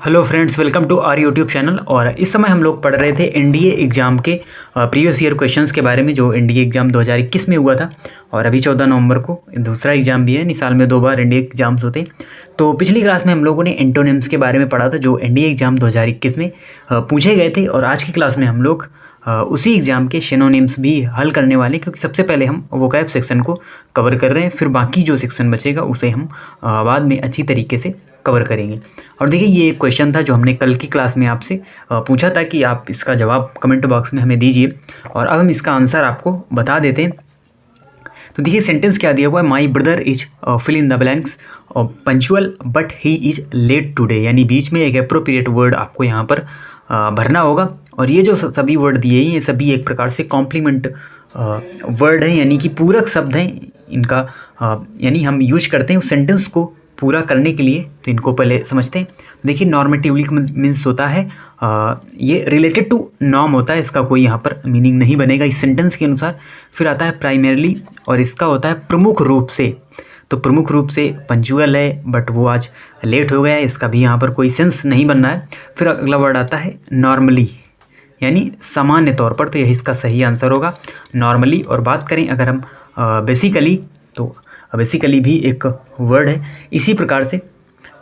Hello friends, welcome to our YouTube channel. और इस समय हम लोग पढ़ रहे थे एनडीए एग्ज़ाम के प्रीवियस ईयर क्वेश्चंस के बारे में, जो एनडीए एग्ज़ाम 2021 में हुआ था। और अभी 14 नवंबर को दूसरा एग्ज़ाम भी है, यानी साल में 2 बार एनडीए एग्ज़ाम्स होते हैं। तो पिछली क्लास में हम लोगों ने एंटोनिम्स के बारे में पढ़ा था, जो एनडीए एग्ज़ाम 2021 में पूछे गए थे। और आज की क्लास में हम लोग उसी एग्ज़ाम के सिनोनिम्स भी हल करने वाले हैं, क्योंकि सबसे पहले हम वोकैब सेक्शन को कवर कर रहे हैं, फिर बाकी जो सेक्शन बचेगा उसे हम बाद में अच्छी तरीके से कवर करेंगे। और देखिए, ये एक क्वेश्चन था जो हमने कल की क्लास में आपसे पूछा था कि आप इसका जवाब कमेंट बॉक्स में हमें दीजिए, और अब हम इसका आंसर आपको बता देते हैं। तो देखिए, सेंटेंस क्या दिया हुआ है, my brother is fill in the blanks punctual but he is late today. यानी बीच में एक अप्रोप्रिएट वर्ड आपको यहाँ पर भरना होगा। और ये जो सभी वर्ड दिए हैं, ये सभी एक प्रकार से कॉम्प्लीमेंट वर्ड हैं, यानी कि पूरक शब्द हैं इनका। यानी हम यूज करते हैं उस सेंटेंस को पूरा करने के लिए। तो इनको पहले समझते हैं। देखिए, नॉर्मेटिवली मीन्स होता है ये रिलेटेड टू नॉर्म होता है, इसका कोई यहाँ पर मीनिंग नहीं बनेगा इस सेंटेंस के अनुसार। फिर आता है प्राइमरली, और इसका होता है प्रमुख रूप से। तो प्रमुख रूप से पंचुअल है, बट वो आज लेट हो गया है, इसका भी यहाँ पर कोई सेंस नहीं बन रहा है। फिर अगला वर्ड आता है नॉर्मली, यानी सामान्य तौर पर। तो यही इसका सही आंसर होगा, नॉर्मली। और बात करें अगर हम बेसिकली, तो बेसिकली भी एक वर्ड है इसी प्रकार से।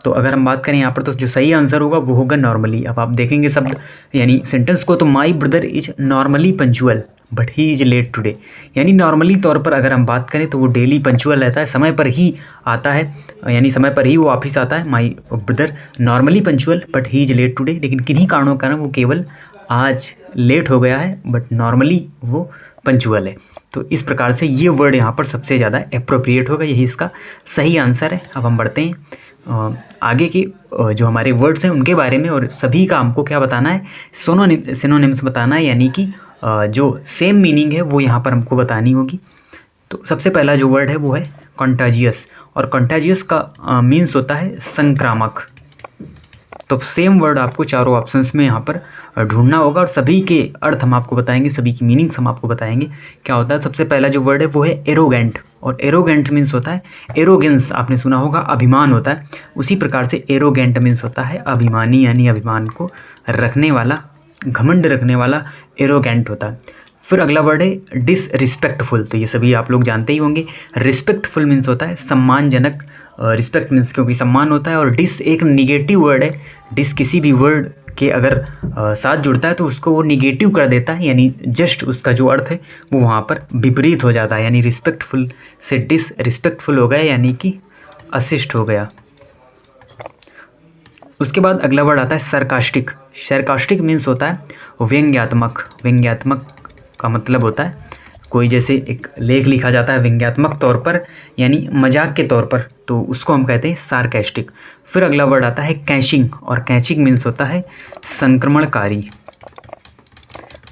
तो अगर हम बात करें यहाँ पर, तो जो सही आंसर होगा वो होगा नॉर्मली। अब आप देखेंगे शब्द यानी सेंटेंस को, तो my brother is normally punctual but he is late today. यानी नॉर्मली तौर पर अगर हम बात करें तो वो डेली पंचुअल रहता है, समय पर ही आता है, यानी समय पर ही वो ऑफिस आता है। My brother normally punctual but he is late today. लेकिन किन्हीं कारणों के कारण वो केवल आज लेट हो गया है, बट नॉर्मली वो पंचुअल है। तो इस प्रकार से ये वर्ड यहाँ पर सबसे ज़्यादा अप्रोप्रिएट होगा, यही इसका सही आंसर है। अब हम बढ़ते हैं आगे के जो हमारे वर्ड्स हैं उनके बारे में, और सभी का हमको क्या बताना है, सिनोनिम्स बताना है, यानी कि जो सेम मीनिंग है वो यहाँ पर हमको बतानी होगी। तो सबसे पहला जो वर्ड है वो है कॉन्टाजियस, और कॉन्टाजियस का मीन्स होता है संक्रामक। तो सेम वर्ड आपको चारों ऑप्शंस में यहाँ पर ढूंढना होगा, और सभी के अर्थ हम आपको बताएंगे, सभी की मीनिंग्स हम आपको बताएंगे क्या होता है। सबसे पहला जो वर्ड है वो है एरोगेंट, और एरोगेंट मीन्स होता है एरोगेंस, आपने सुना होगा, अभिमान होता है। उसी प्रकार से एरोगेंट मीन्स होता है अभिमानी, यानी अभिमान को रखने वाला, घमंड रखने वाला एरोगेंट होता है। फिर अगला वर्ड है डिसरिस्पेक्टफुल, तो ये सभी आप लोग जानते ही होंगे। रिस्पेक्टफुल मीन्स होता है सम्मानजनक, रिस्पेक्ट मीन्स क्योंकि सम्मान होता है। और डिस एक निगेटिव वर्ड है, डिस किसी भी वर्ड के अगर साथ जुड़ता है तो उसको वो निगेटिव कर देता है, यानी जस्ट उसका जो अर्थ है वो वहाँ पर विपरीत हो जाता है। यानी रिस्पेक्टफुल से डिसरिस्पेक्टफुल हो गया, यानी कि अशिष्ट हो गया। उसके बाद अगला वर्ड आता है सरकास्टिक। सरकास्टिक मीन्स होता है व्यंग्यात्मक। व्यंग्यात्मक का मतलब होता है कोई जैसे एक लेख लिखा जाता है व्यंग्यात्मक तौर पर, यानी मजाक के तौर पर, तो उसको हम कहते हैं सार्कास्टिक। फिर अगला वर्ड आता है कैचिंग, और कैचिंग मीन्स होता है संक्रमणकारी।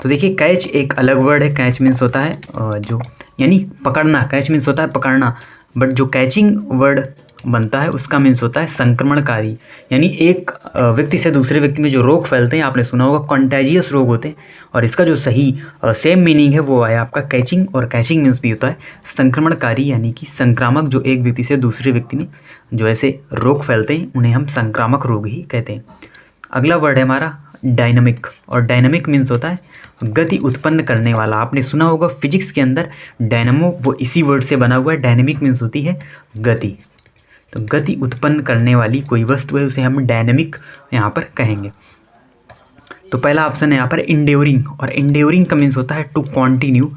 तो देखिए, कैच एक अलग वर्ड है। कैच मीन्स होता है जो, यानी पकड़ना। कैच मीन्स होता है पकड़ना, बट जो कैचिंग वर्ड बनता है उसका मीन्स होता है संक्रमणकारी, यानी एक व्यक्ति से दूसरे व्यक्ति में जो रोग फैलते हैं, आपने सुना होगा कॉन्टेजियस रोग होते हैं। और इसका जो सही सेम मीनिंग है वो है आपका कैचिंग, और कैचिंग मीन्स भी होता है संक्रमणकारी, यानी कि संक्रामक। जो एक व्यक्ति से दूसरे व्यक्ति में जो ऐसे रोग फैलते हैं उन्हें हम संक्रामक रोग ही कहते हैं। अगला वर्ड है हमारा डायनामिक, और डायनामिक मीन्स होता है गति उत्पन्न करने वाला। आपने सुना होगा फिजिक्स के अंदर डायनामो वो इसी वर्ड से बना हुआ है। डायनामिक मीन्स होती है गति। तो गति उत्पन्न करने वाली कोई वस्तु है उसे हम डायनामिक यहाँ पर कहेंगे। तो पहला ऑप्शन है यहाँ पर इंड्योरिंग, और इंड्योरिंग का मीन्स होता है टू कंटिन्यू,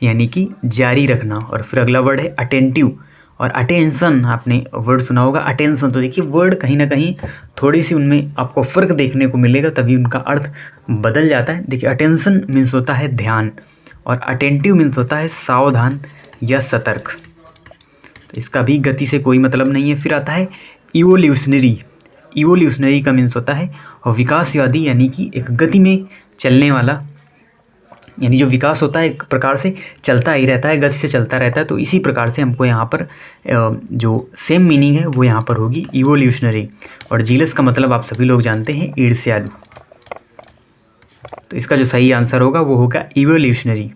यानी कि जारी रखना। और फिर अगला वर्ड है अटेंटिव, और अटेंशन आपने वर्ड सुना होगा अटेंशन। तो देखिए, वर्ड कहीं ना कहीं थोड़ी सी उनमें आपको फ़र्क देखने को मिलेगा, तभी उनका अर्थ बदल जाता है। देखिए, अटेंशन मीन्स होता है ध्यान, और अटेंटिव मीन्स होता है सावधान या सतर्क। तो इसका भी गति से कोई मतलब नहीं है। फिर आता है इवोल्यूशनरी। इवोल्यूशनरी का मीन्स होता है विकासवादी, यानी कि एक गति में चलने वाला, यानी जो विकास होता है एक प्रकार से चलता ही रहता है, गति से चलता रहता है। तो इसी प्रकार से हमको यहाँ पर जो सेम मीनिंग है वो यहाँ पर होगी इवोल्यूशनरी। और जीलस का मतलब आप सभी लोग जानते हैं ईर्ष्यालु। तो इसका जो सही आंसर होगा वो होगा इवोल्यूशनरी।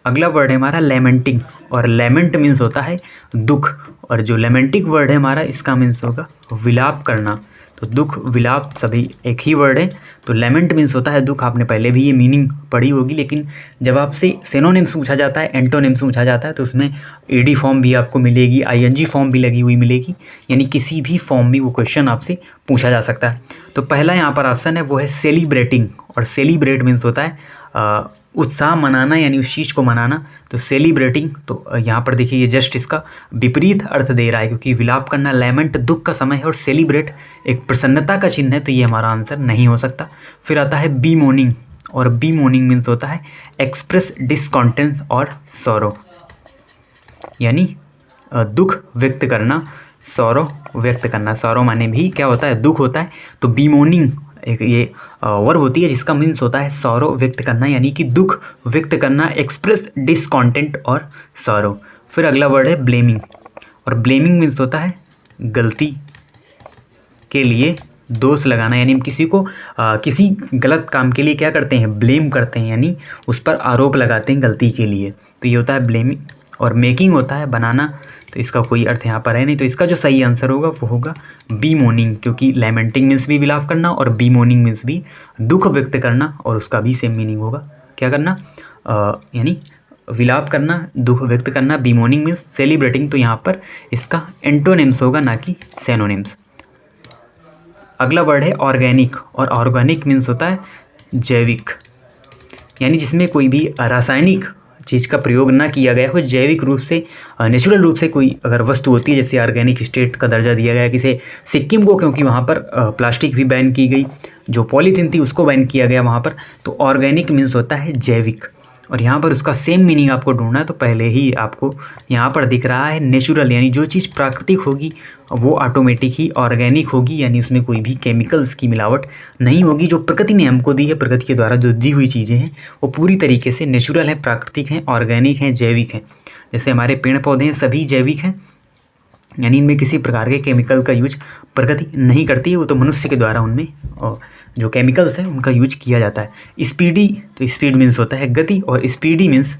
अगला वर्ड है हमारा लेमेंटिंग, और लेमेंट मीन्स होता है दुख, और जो लेमेंटिक वर्ड है हमारा इसका मीन्स होगा विलाप करना। तो तो दुख विलाप सभी एक ही वर्ड है। तो लेमेंट मीन्स होता है दुख, आपने पहले भी ये मीनिंग पढ़ी होगी, लेकिन जब आपसे सिनोनिम्स पूछा जाता है, एंटोनिम्स पूछा जाता है, तो उसमें ईडी फॉर्म भी आपको मिलेगी, आईएनजी फॉर्म भी लगी हुई मिलेगी, यानी किसी भी फॉर्म में वो क्वेश्चन आपसे पूछा जा सकता है। तो पहला यहाँ पर ऑप्शन है वो है सेलिब्रेटिंग, और सेलिब्रेट मीन्स होता है उत्साह मनाना, यानी उस चीज़ को मनाना। तो सेलिब्रेटिंग, तो यहाँ पर देखिए ये जस्ट इसका विपरीत अर्थ दे रहा है, क्योंकि विलाप करना लेमेंट दुख का समय है और सेलिब्रेट एक प्रसन्नता का चिन्ह है, तो ये हमारा आंसर नहीं हो सकता। फिर आता है बी मोर्निंग, और बी मोर्निंग मीन्स होता है एक्सप्रेस डिसकॉन्टेंस और सौरो, यानी दुख व्यक्त करना, सौरो व्यक्त करना। सौरो माने भी क्या होता है, दुख होता है। तो बी मोर्निंग एक ये वर्ब होती है जिसका मीन्स होता है सौरो व्यक्त करना, यानी कि दुख व्यक्त करना, एक्सप्रेस डिसकॉन्टेंट और सौरो। फिर अगला वर्ड है ब्लेमिंग, और ब्लेमिंग मीन्स होता है गलती के लिए दोष लगाना, यानी हम किसी को किसी गलत काम के लिए क्या करते हैं, ब्लेम करते हैं, यानी उस पर आरोप लगाते हैं गलती के लिए। तो ये होता है ब्लेमिंग। और मेकिंग होता है बनाना, तो इसका कोई अर्थ यहाँ पर है नहीं, तो इसका जो सही आंसर होगा वो होगा बी मोर्निंग, क्योंकि लैमेंटिंग मीन्स भी विलाप करना और बी मोर्निंग मीन्स भी दुख व्यक्त करना, और उसका भी सेम मीनिंग होगा क्या करना, यानी विलाप करना, दुख व्यक्त करना। बी मोर्निंग मीन्स सेलिब्रेटिंग, तो यहाँ पर इसका एंटोनिम्स होगा ना कि सेनोनिम्स। अगला वर्ड है ऑर्गेनिक, और ऑर्गेनिक मीन्स होता है जैविक, यानी जिसमें कोई भी रासायनिक चीज़ का प्रयोग ना किया गया हो, जैविक रूप से नेचुरल रूप से कोई अगर वस्तु होती है, जैसे ऑर्गेनिक स्टेट का दर्जा दिया गया किसी सिक्किम को, क्योंकि वहाँ पर प्लास्टिक भी बैन की गई, जो पॉलीथीन थी उसको बैन किया गया वहाँ पर। तो ऑर्गेनिक मीन्स होता है जैविक, और यहाँ पर उसका सेम मीनिंग आपको ढूंढना है, तो पहले ही आपको यहाँ पर दिख रहा है नेचुरल, यानी जो चीज़ प्राकृतिक होगी वो ऑटोमेटिक ही ऑर्गेनिक होगी, यानी उसमें कोई भी केमिकल्स की मिलावट नहीं होगी। जो प्रकृति ने हमको दी है, प्रकृति के द्वारा जो दी हुई चीज़ें हैं वो पूरी तरीके से नेचुरल हैं, प्राकृतिक हैं, ऑर्गेनिक हैं, जैविक हैं। जैसे हमारे पेड़ पौधे हैं सभी जैविक हैं, यानी इनमें किसी प्रकार के केमिकल का यूज प्रकृति नहीं करती है, वो तो मनुष्य के द्वारा उनमें जो केमिकल्स हैं उनका यूज किया जाता है। स्पीडी, तो स्पीड मीन्स होता है गति, और स्पीडी मीन्स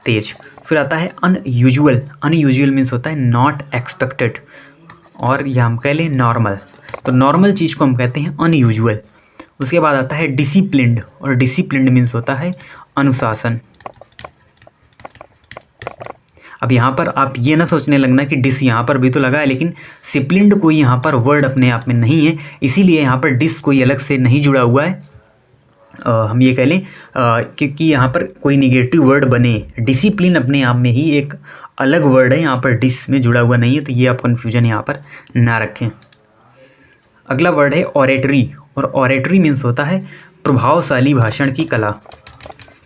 तेज। फिर आता है अनयूजुअल, अनयूजुअल मीन्स होता है नॉट एक्सपेक्टेड, और या हम कह लें नॉर्मल, तो नॉर्मल चीज़ को हम कहते हैं अनयूजुअल। उसके बाद आता है डिसिप्लिन्ड, और डिसिप्लिन्ड मीन्स होता है अनुशासन। अब यहाँ पर आप ये ना सोचने लगना कि डिस यहाँ पर भी तो लगा है, लेकिन सिप्लिन्ड कोई यहाँ पर वर्ड अपने आप में नहीं है, इसीलिए यहाँ पर डिस कोई अलग से नहीं जुड़ा हुआ है। हम ये कह लें क्योंकि यहाँ पर कोई निगेटिव वर्ड बने, डिसिप्लिन अपने आप में ही एक अलग वर्ड है, यहाँ पर डिस में जुड़ा हुआ नहीं है, तो ये आप कन्फ्यूजन यहाँ पर ना रखें। अगला वर्ड है ऑरेटरी, और ऑरेटरी मीन्स होता है प्रभावशाली भाषण की कला,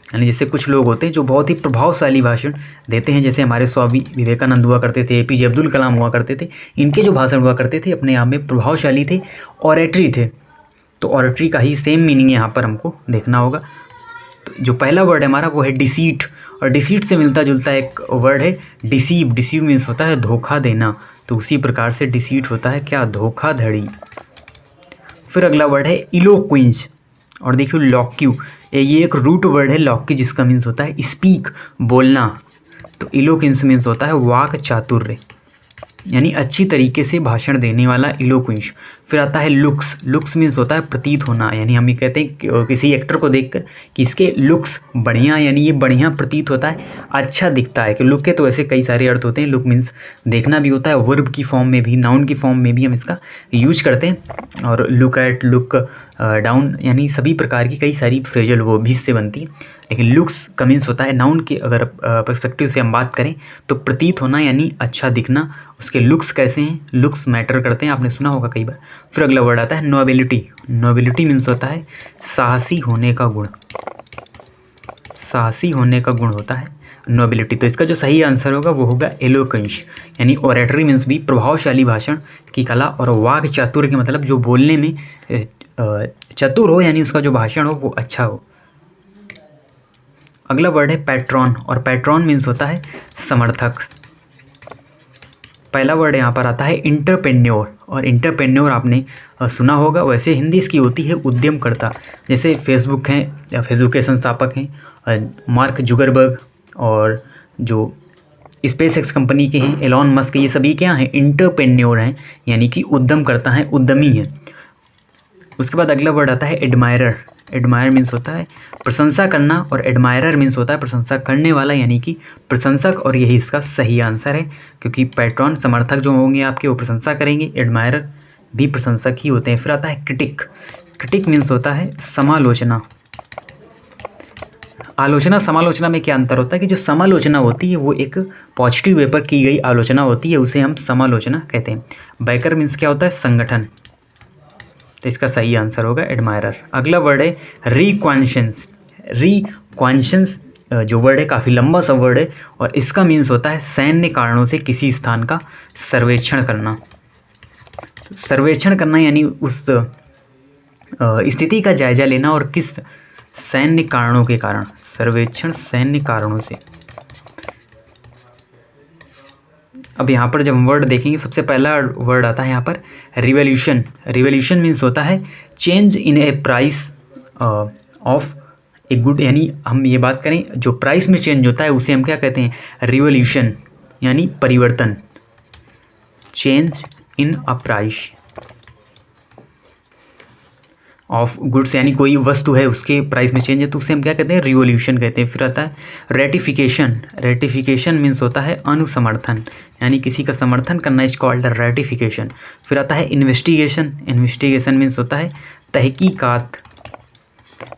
यानी जैसे कुछ लोग होते हैं जो बहुत ही प्रभावशाली भाषण देते हैं, जैसे हमारे स्वामी विवेकानंद हुआ करते थे, एपीजे अब्दुल कलाम हुआ करते थे, इनके जो भाषण हुआ करते थे अपने आप में प्रभावशाली थे, ऑरेटरी थे। तो ऑरेटरी का ही सेम मीनिंग यहाँ पर हमको देखना होगा। तो जो पहला वर्ड है हमारा वो है डिसीट, और डिसीट से मिलता जुलता एक वर्ड है डिसीव, डिसीव मीन्स होता है धोखा देना, तो उसी प्रकार से डिसीट होता है क्या, धोखाधड़ी। फिर अगला वर्ड है इलोक्वेंस, और देखिए लॉक्यू, ये एक रूट वर्ड है लॉक्यू, जिसका मीन्स होता है स्पीक, बोलना। तो इलोक्वेंस मीन्स होता है वाक चातुर्य, यानी अच्छी तरीके से भाषण देने वाला इलोक्वेंस। फिर आता है लुक्स, लुक्स मीन्स होता है प्रतीत होना, यानी हम ये कहते हैं किसी एक्टर को देखकर कि इसके लुक्स बढ़िया, यानी ये बढ़िया प्रतीत होता है, अच्छा दिखता है। कि लुक के तो ऐसे कई सारे अर्थ होते हैं, लुक मीन्स देखना भी होता है, वर्ब की फॉर्म में भी, नाउन की फॉर्म में भी हम इसका यूज करते हैं। और लुक एट, लुक डाउन, यानी सभी प्रकार की कई सारी फ्रेजल वो भी इससे बनती है, लेकिन लुक्स का मीन्स होता है नाउन के अगर पर्सपेक्टिव से हम बात करें तो प्रतीत होना, यानी अच्छा दिखना। उसके लुक्स कैसे हैं, लुक्स मैटर करते हैं, आपने सुना होगा कई बार। फिर अगला वर्ड आता है नोबिलिटी, नोबिलिटी मीन्स होता है साहसी होने का गुण, साहसी होने का गुण होता है नोबिलिटी। तो इसका जो सही आंसर होगा वो होगा एलोक्वेंस, यानी ओरेटरी मीन्स भी प्रभावशाली भाषण की कला, और वाक चातुर्य के मतलब जो बोलने में चतुर हो, यानी उसका जो भाषण हो वो अच्छा हो। अगला वर्ड है पैट्रॉन, और पैट्रॉन मीन्स होता है समर्थक। पहला वर्ड यहाँ पर आता है इंटरप्रेन्योर, और इंटरप्रेन्योर आपने सुना होगा, वैसे हिंदी इसकी होती है उद्यमकर्ता। जैसे फेसबुक हैं या फेसबुक के संस्थापक हैं मार्क जुकरबर्ग, और जो स्पेसएक्स कंपनी के हैं एलॉन मस्क, ये सभी क्या हैं, इंटरप्रेन्योर हैं, यानी कि उद्यमकर्ता हैं, उद्यमी हैं। उसके बाद अगला वर्ड आता है एडमायरर। एडमायर मीन्स होता है प्रशंसा करना और एडमायरर मीन्स होता है प्रशंसा करने वाला यानी कि प्रशंसक, और यही इसका सही आंसर है क्योंकि पैट्रॉन समर्थक जो होंगे आपके वो प्रशंसा करेंगे, एडमायरर भी प्रशंसक ही होते हैं। फिर आता है क्रिटिक। क्रिटिक मीन्स होता है समालोचना। आलोचना समालोचना में क्या अंतर होता है कि जो समालोचना होती है वो एक पॉजिटिव वे पर की गई आलोचना होती है, उसे हम समालोचना कहते हैं। बैकर मीन्स क्या होता है संगठन, तो इसका सही आंसर होगा एडमायरर। अगला वर्ड है रिक्वाइशंस। रिक्वाइशंस जो वर्ड है काफ़ी लंबा सा वर्ड है और इसका मीन्स होता है सैन्य कारणों से किसी स्थान का सर्वेक्षण करना। तो सर्वेक्षण करना यानी उस स्थिति का जायजा लेना और किस सैन्य कारणों के कारण, सर्वेक्षण सैन्य कारणों से। अब यहाँ पर जब हम वर्ड देखेंगे सबसे पहला वर्ड आता है यहाँ पर रिवॉल्यूशन। रिवॉल्यूशन मीन्स होता है change in A price of a good, यानी हम ये बात करें जो प्राइस में चेंज होता है उसे हम क्या कहते हैं रिवॉल्यूशन, यानी परिवर्तन। Change in a price of goods, यानी कोई वस्तु है उसके प्राइस में चेंज है तो उसे हम क्या कहते हैं रिवॉल्यूशन कहते हैं। फिर आता है रेटिफिकेशन। रेटिफिकेशन मीन्स होता है अनुसमर्थन, यानी किसी का समर्थन करना, इज कॉल्ड रेटिफिकेशन। फिर आता है इन्वेस्टिगेशन। इन्वेस्टिगेशन मीन्स होता है तहकीकात,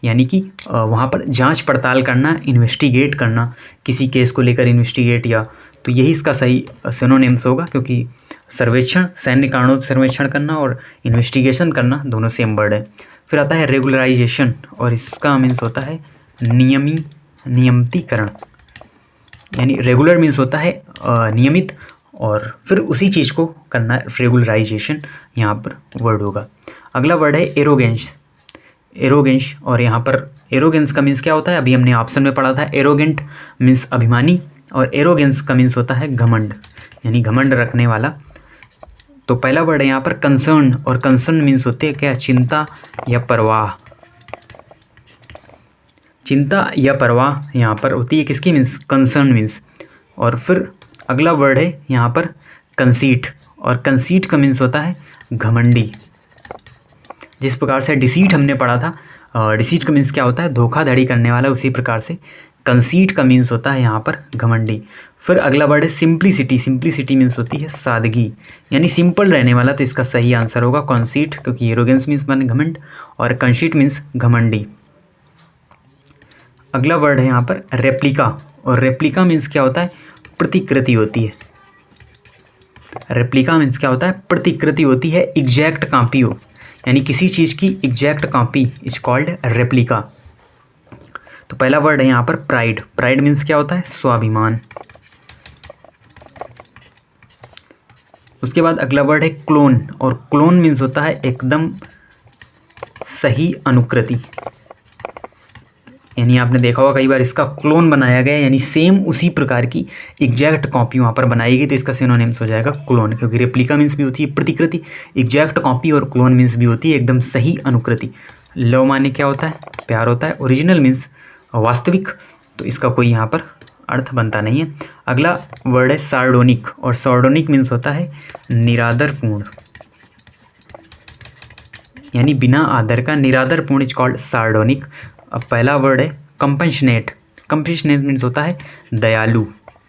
यानी कि वहाँ पर जांच पड़ताल करना, इन्वेस्टिगेट करना, किसी केस को लेकर इन्वेस्टिगेट, या तो यही इसका सही सिनोनिम्स होगा क्योंकि सर्वेक्षण सैन्य कारणों से सर्वेक्षण करना और इन्वेस्टिगेशन करना दोनों सेम वर्ड है। फिर आता है रेगुलराइजेशन और इसका मीन्स होता है नियमितीकरण, यानी रेगुलर मीन्स होता है नियमित और फिर उसी चीज़ को करना, रेगुलराइजेशन यहाँ पर वर्ड होगा। अगला वर्ड है एरोगेंस। एरोगेंस, और यहाँ पर एरोगेंस का मीन्स क्या होता है अभी हमने ऑप्शन में पढ़ा था, एरोगेंट मीन्स अभिमानी और एरोगेंस का मीन्स होता है घमंड, यानी घमंड रखने वाला। तो पहला वर्ड है यहाँ पर कंसर्न, और कंसर्न मीन्स होते हैं क्या चिंता या परवाह। चिंता या परवाह यहाँ पर होती है किसकी मीन्स कंसर्न मीन्स। और फिर अगला वर्ड है यहाँ पर कंसीट, और कंसीट का मीन्स होता है घमंडी। जिस प्रकार से डिसीट हमने पढ़ा था, डिसीट का मीन्स क्या होता है धोखाधड़ी करने वाला, उसी प्रकार से कंसीट का मीन्स होता है यहाँ पर घमंडी। फिर अगला वर्ड है सिंप्लिसिटी। सिंप्लिसिटी मीन्स होती है सादगी, यानी सिंपल रहने वाला, तो इसका सही आंसर होगा कॉन्सीट, क्योंकि एरोगेंस मीन्स माने घमंड और कंसीट मीन्स घमंडी। अगला वर्ड है यहाँ पर रेप्लिका, और रेप्लिका मीन्स क्या होता है प्रतिकृति होती है। रेप्लिका मीन्स क्या होता है प्रतिकृति होती है, एग्जैक्ट कॉपी हो, यानी किसी चीज़ की exact copy is called replica. तो पहला वर्ड है यहाँ पर प्राइड। प्राइड मीन्स क्या होता है स्वाभिमान। उसके बाद अगला वर्ड है क्लोन, और क्लोन मीन्स होता है एकदम सही अनुकृति, यानी आपने देखा होगा कई बार इसका क्लोन बनाया गया, यानी सेम उसी प्रकार की एग्जैक्ट कॉपी वहाँ पर बनाई गई, तो इसका सिनोनिम्स हो जाएगा क्लोन, क्योंकि रेप्लिका मीन्स भी होती है प्रतिकृति, एग्जैक्ट कॉपी, और क्लोन मीन्स भी होती है एकदम सही अनुकृति। लव माने क्या होता है प्यार होता है, ओरिजिनल मीन्स वास्तविक, तो इसका कोई यहाँ पर अर्थ बनता नहीं है। अगला वर्ड है सार्डोनिक, और सार्डोनिक मीन्स होता है निरादरपूर्ण, यानी बिना आदर का, निरादरपूर्ण इज कॉल्ड सार्डोनिक। अब पहला वर्ड है कंपैशनेट। कंपैशनेट मीन्स होता है दयालु,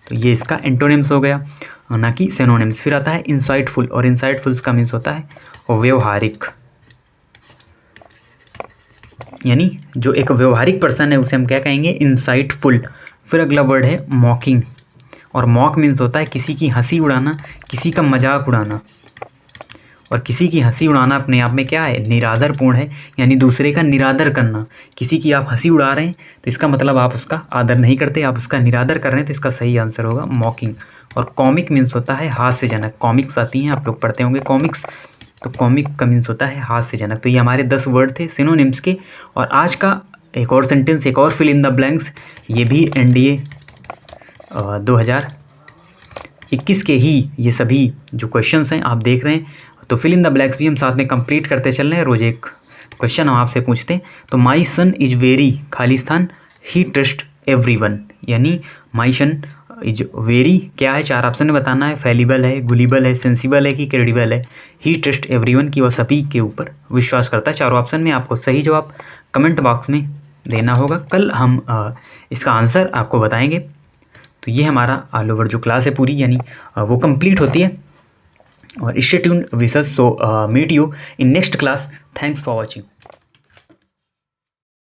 तो ये इसका एंटोनिम्स हो गया ना कि सिनोनिम्स। फिर आता है इंसाइटफुल, और इंसाइटफुल का मीन्स होता है व्यवहारिक, यानी जो एक व्यवहारिक पर्सन है उसे हम क्या कहेंगे इंसाइटफुल। फिर अगला वर्ड है मॉकिंग, और मॉक मीन्स होता है किसी की हंसी उड़ाना, किसी का मजाक उड़ाना, और किसी की हंसी उड़ाना अपने आप में क्या है निरादरपूर्ण है, यानी दूसरे का निरादर करना। किसी की आप हंसी उड़ा रहे हैं तो इसका मतलब आप उसका आदर नहीं करते, आप उसका निरादर कर रहे हैं, तो इसका सही आंसर होगा मॉकिंग। और कॉमिक मीन्स होता है हास्यजनक। कॉमिक्स आती हैं, आप लोग पढ़ते होंगे कॉमिक्स, तो कॉमिक का मीन्स होता है हास्यजनक। तो ये हमारे 10 वर्ड थे सिनोनिम्स के। और आज का एक और सेंटेंस, एक और फिल इन द ब्लैंक्स, ये भी एनडीए 2021 के ही ये सभी जो क्वेश्चंस हैं आप देख रहे हैं, तो फिल इन द ब्लैंक्स भी हम साथ में कंप्लीट करते चल रहे हैं। रोज़ एक क्वेश्चन हम आपसे पूछते हैं। तो my son is very Khalistan he trust everyone, यानी माई सन इज वेरी क्या है, 4 ऑप्शन में बताना है। फैलिबल है, गुलिबल है, सेंसिबल है कि क्रेडिबल है। ही ट्रस्ट एवरीवन की वो सभी के ऊपर विश्वास करता है। चारों ऑप्शन में आपको सही जवाब कमेंट बॉक्स में देना होगा। कल हम इसका आंसर आपको बताएंगे। तो ये हमारा ऑल ओवर जो क्लास है पूरी, यानी वो कंप्लीट होती है। और stay tuned wishes, so meet you in next class. Thanks for watching.